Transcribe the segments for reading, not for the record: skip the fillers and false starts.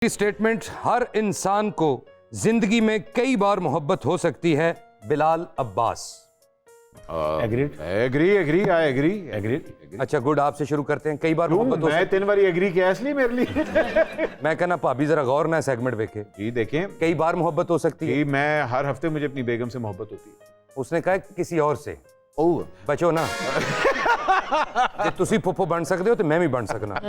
Statement, हर इंसान को जिंदगी में कई बार मोहब्बत हो सकती है। बिलाल अब्बास। एग्रीड। अच्छा गुड, आपसे शुरू करते हैं। कई बार मोहब्बत हो मैं 3 बार एग्री किया इसलिए मेरे लिए मैं कहना भाभी जरा गौर ना सेगमेंट देखे। जी देखें कई बार मोहब्बत हो सकती है। जी, मैं हर हफ्ते मुझे अपनी बेगम से मोहब्बत होती है। उसने कहा किसी और से ओह बचो ना जे तुसी फुफ्फो बन सकते हो तो मैं भी बन सकना।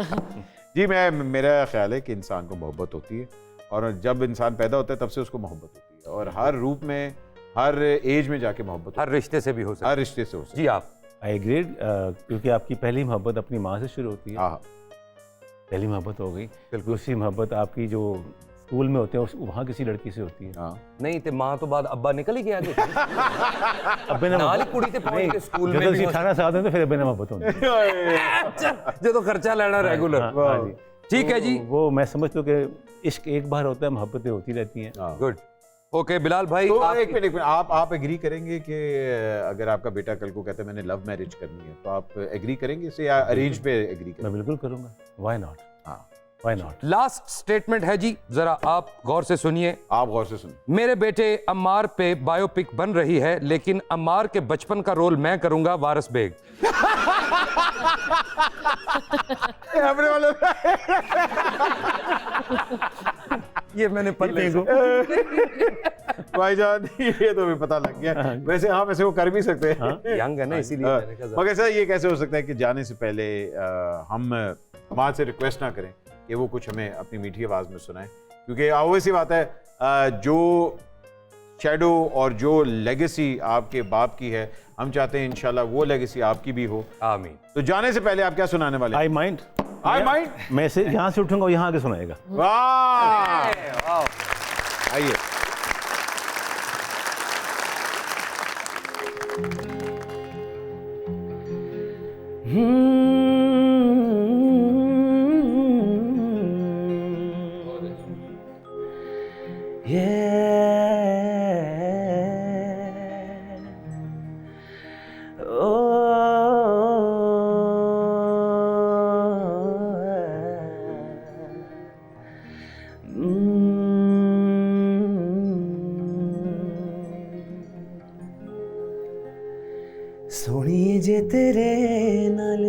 जी, मेरा ख्याल है कि इंसान को मोहब्बत होती है और जब इंसान पैदा होता है तब से उसको मोहब्बत होती है और हर रूप में, हर एज में जाके मोहब्बत हर रिश्ते से भी हो सकती हर रिश्ते से हो सकती है। जी आप। आई एग्रीड, क्योंकि आपकी पहली मोहब्बत अपनी माँ से शुरू होती है। हाँ, पहली मोहब्बत हो गई। दूसरी मोहब्बत आपकी जो स्कूल में होते हैं वहाँ किसी लड़की से होती है। हाँ। नहीं तो माँ तो बाद अब्बा निकल ही गया अब्बे ने नाली कुड़ी ते पहुंच के स्कूल में जब भी 18 साल होते तो फिर अब्बे ने मोहब्बत होती है। जो तो खर्चा लेना रेगुलर। हाँ जी। ठीक है जी, वो मैं समझता हूँ कि इश्क एक बार होता है, मोहब्बतें होती रहती हैं। गुड। ओके बिलाल भाई, तो आप एक मिनट आप एग्री करेंगे कि अगर आपका बेटा कल को कहता है मैंने लव मैरिज करनी है तो आप एग्री करेंगे इसे या अरेंज पे एग्री मैं करेंगे? बिल्कुल करूँगा। Why not? हाँ, व्हाई नॉट? लास्ट स्टेटमेंट है जी, जरा आप गौर से सुनिए। आप गौर से सुनिए। मेरे बेटे अम्मार पे बायोपिक बन रही है, लेकिन अम्मार के बचपन का रोल मैं करूंगा, वारिस बेग। ये मैंने पढ़ भाईजान ये तो भी पता लग गया। वैसे हाँ, वैसे वो कर भी सकते हैं। यंग है ना, इसीलिए मैंने कहा। मगर सर ये कैसे हो सकता है कि जाने से पहले हम माँ से रिक्वेस्ट ना करें कि वो कुछ हमें अपनी मीठी आवाज़ में सुनाएं, क्योंकि ऑब्वियस सी बात है जो शैडो और जो लेगेसी आपके बाप की है, हम चाहते हैं इंशाल्लाह वो लेगेसी आपकी भी हो। आमीन। तो जाने से पहले आप क्या सुनाने वाले? आई माइंड। मैं से यहाँ से उठूंगा और यहाँ आके सुनाएगा। वाह, आइए। सोनी जे तेरे नाल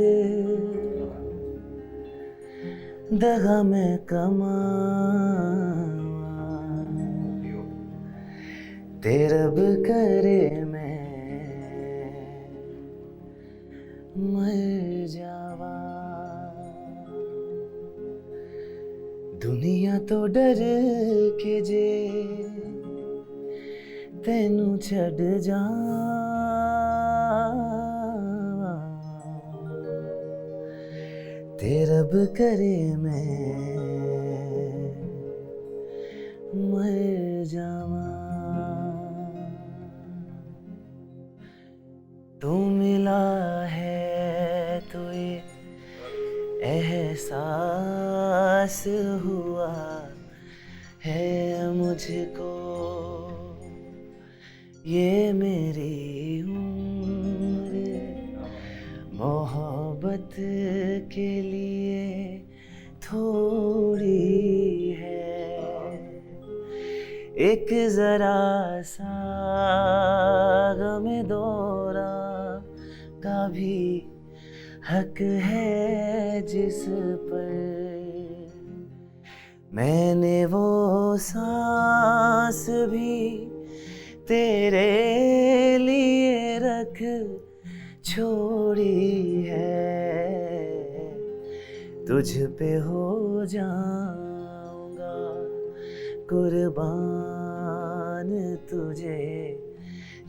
दगा मैं कमा ते रब करे मैं मर जावा। दुनिया तो डर के जे तेनू छड़ जा ते रब करे मैं मर जावा। तू मिला है तो ये एहसास हुआ है मुझको, ये मेरी उम्र मोहब्बत के लिए थोड़ी है। एक जरा सा गम दौरा का भी हक है जिस पर मैंने वो सांस भी तेरे लिए रख छोड़ी है। तुझ पे हो जाऊंगा कुर्बान, तुझे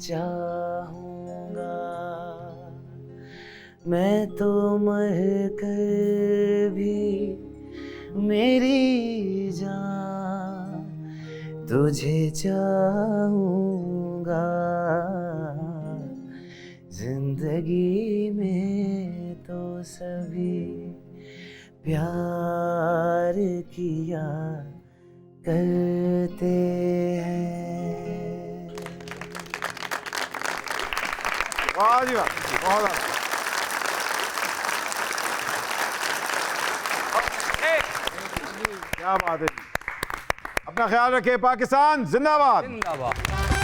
चाहूंगा मैं तो मर कर भी मेरी जान तुझे चाहूंगा। जिंदगी में तो सभी प्यार किया करते हैं। वाह जी वाह, बहुत अच्छा। क्या बात है। अपना ख्याल रखिए। पाकिस्तान जिंदाबाद। जिंदाबाद।